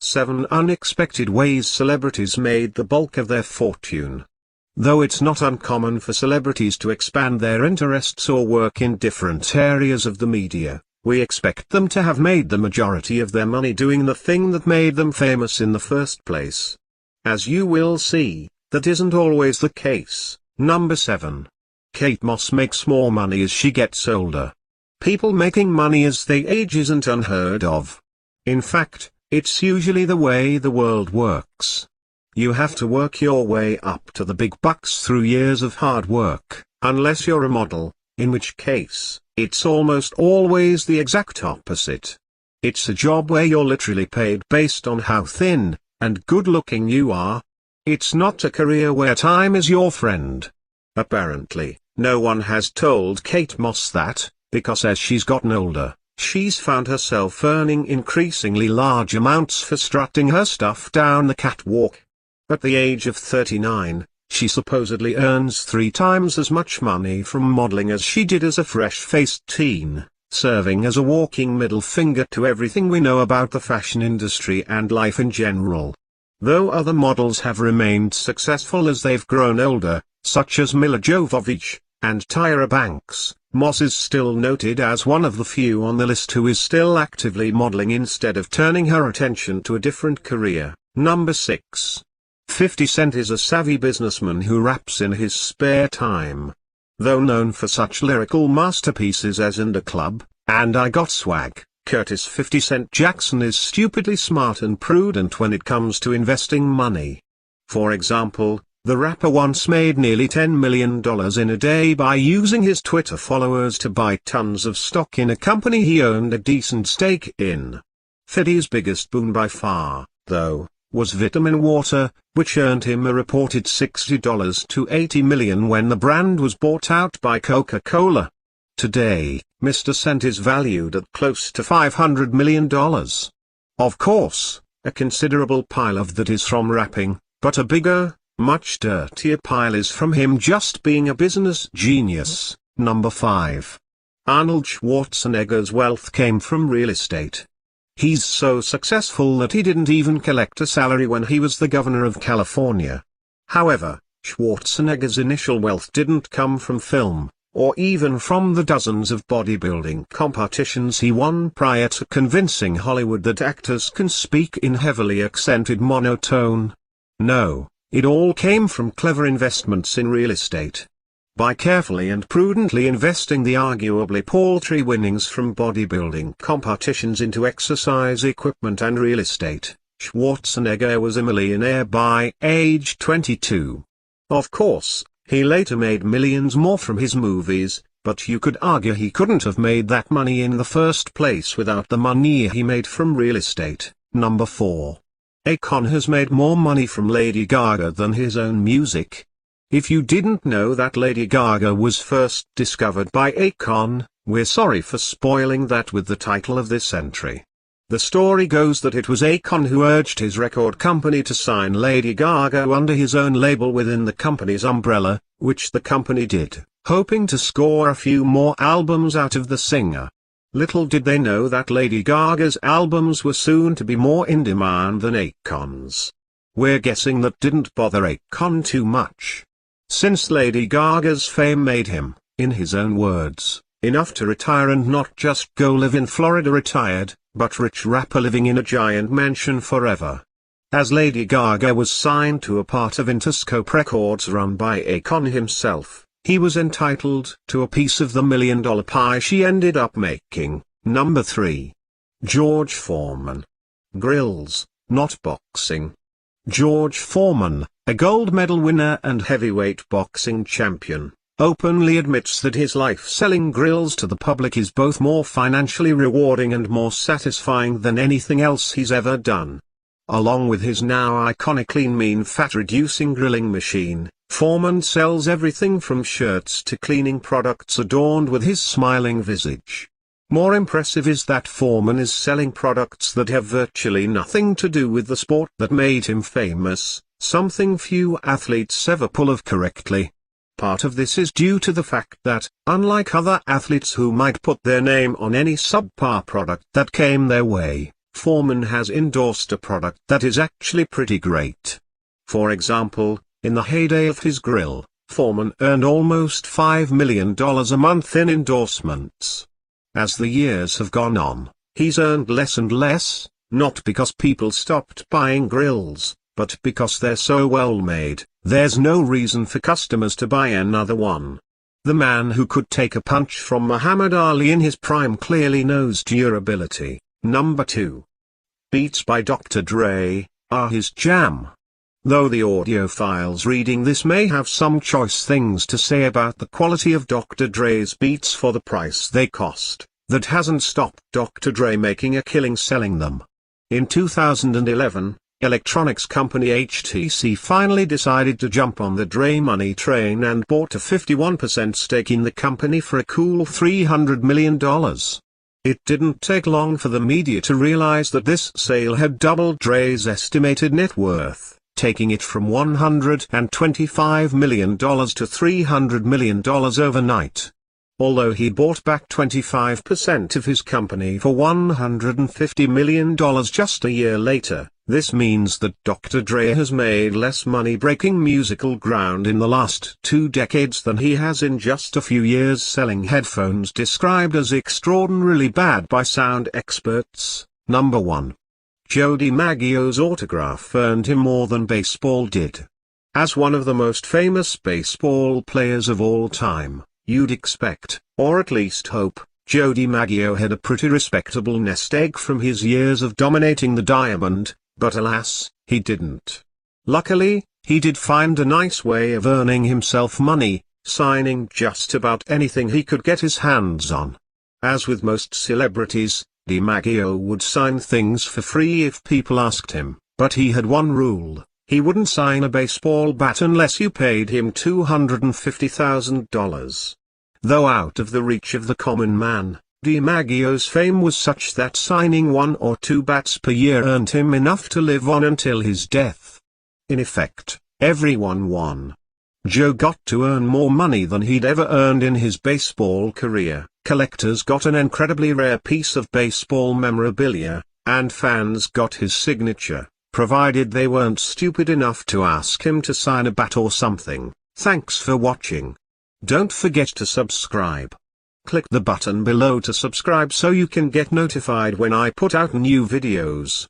7 Unexpected Ways Celebrities Made the Bulk of Their Fortune. Though it's not uncommon for celebrities to expand their interests or work in different areas of the media, we expect them to have made the majority of their money doing the thing that made them famous in the first place. As you will see, that isn't always the case. Number 7. Kate Moss makes more money as she gets older. People making money as they age isn't unheard of. In fact, it's usually the way the world works. You have to work your way up to the big bucks through years of hard work, unless you're a model, in which case, it's almost always the exact opposite. It's a job where you're literally paid based on how thin and good-looking you are. It's not a career where time is your friend. Apparently, no one has told Kate Moss that, because as she's gotten older, she's found herself earning increasingly large amounts for strutting her stuff down the catwalk. At the age of 39, she supposedly earns 3 times as much money from modeling as she did as a fresh-faced teen, serving as a walking middle finger to everything we know about the fashion industry and life in general. Though other models have remained successful as they've grown older, such as Milla Jovovich and Tyra Banks, Moss is still noted as one of the few on the list who is still actively modeling instead of turning her attention to a different career. Number 6. 50 Cent is a savvy businessman who raps in his spare time. Though known for such lyrical masterpieces as In the Club and I Got Swag, Curtis 50 Cent Jackson is stupidly smart and prudent when it comes to investing money. For example, the rapper once made nearly $10 million in a day by using his Twitter followers to buy tons of stock in a company he owned a decent stake in. 50's biggest boon by far, though, was vitamin water, which earned him a reported $60 to $80 million when the brand was bought out by Coca-Cola. Today, Mr. Cent is valued at close to $500 million. Of course, a considerable pile of that is from rapping, but a bigger, much dirtier pile is from him just being a business genius. Number 5. Arnold Schwarzenegger's wealth came from real estate. He's so successful that he didn't even collect a salary when he was the governor of California. However, Schwarzenegger's initial wealth didn't come from film, or even from the dozens of bodybuilding competitions he won prior to convincing Hollywood that actors can speak in heavily accented monotone. No, it all came from clever investments in real estate. By carefully and prudently investing the arguably paltry winnings from bodybuilding competitions into exercise equipment and real estate, Schwarzenegger was a millionaire by age 22. Of course, he later made millions more from his movies, but you could argue he couldn't have made that money in the first place without the money he made from real estate. Number 4. Akon has made more money from Lady Gaga than his own music. If you didn't know that Lady Gaga was first discovered by Akon, we're sorry for spoiling that with the title of this entry. The story goes that it was Akon who urged his record company to sign Lady Gaga under his own label within the company's umbrella, which the company did, hoping to score a few more albums out of the singer. Little did they know that Lady Gaga's albums were soon to be more in demand than Akon's. We're guessing that didn't bother Akon too much, since Lady Gaga's fame made him, in his own words, enough to retire and not just go live in Florida retired, but rich rapper living in a giant mansion forever. As Lady Gaga was signed to a part of Interscope Records run by Akon himself, he was entitled to a piece of the $1 million pie she ended up making. Number 3. George Foreman. Grills, not boxing. George Foreman, a gold medal winner and heavyweight boxing champion, openly admits that his life selling grills to the public is both more financially rewarding and more satisfying than anything else he's ever done. Along with his now iconic lean mean fat reducing grilling machine, Foreman sells everything from shirts to cleaning products adorned with his smiling visage. More impressive is that Foreman is selling products that have virtually nothing to do with the sport that made him famous, something few athletes ever pull off correctly. Part of this is due to the fact that, unlike other athletes who might put their name on any subpar product that came their way, Foreman has endorsed a product that is actually pretty great. For example, in the heyday of his grill, Foreman earned almost $5 million a month in endorsements. As the years have gone on, he's earned less and less, not because people stopped buying grills, but because they're so well made, there's no reason for customers to buy another one. The man who could take a punch from Muhammad Ali in his prime clearly knows durability. Number 2. Beats by Dr. Dre are his jam. Though the audiophiles reading this may have some choice things to say about the quality of Dr. Dre's beats for the price they cost, that hasn't stopped Dr. Dre making a killing selling them. In 2011, electronics company HTC finally decided to jump on the Dre money train and bought a 51% stake in the company for a cool $300 million. It didn't take long for the media to realize that this sale had doubled Dre's estimated net worth, taking it from $125 million to $300 million overnight. Although he bought back 25% of his company for $150 million just a year later, this means that Dr. Dre has made less money breaking musical ground in the last 2 decades than he has in just a few years selling headphones described as extraordinarily bad by sound experts. Number 1. Joe DiMaggio's autograph earned him more than baseball did. As one of the most famous baseball players of all time, you'd expect, or at least hope, Joe DiMaggio had a pretty respectable nest egg from his years of dominating the diamond, but alas, he didn't. Luckily, he did find a nice way of earning himself money, signing just about anything he could get his hands on. As with most celebrities, DiMaggio would sign things for free if people asked him, but he had one rule: he wouldn't sign a baseball bat unless you paid him $250,000. Though out of the reach of the common man, DiMaggio's fame was such that signing 1 or 2 bats per year earned him enough to live on until his death. In effect, everyone won. Joe got to earn more money than he'd ever earned in his baseball career, collectors got an incredibly rare piece of baseball memorabilia, and fans got his signature, provided they weren't stupid enough to ask him to sign a bat or something. Thanks for watching. Don't forget to subscribe. Click the button below to subscribe so you can get notified when I put out new videos.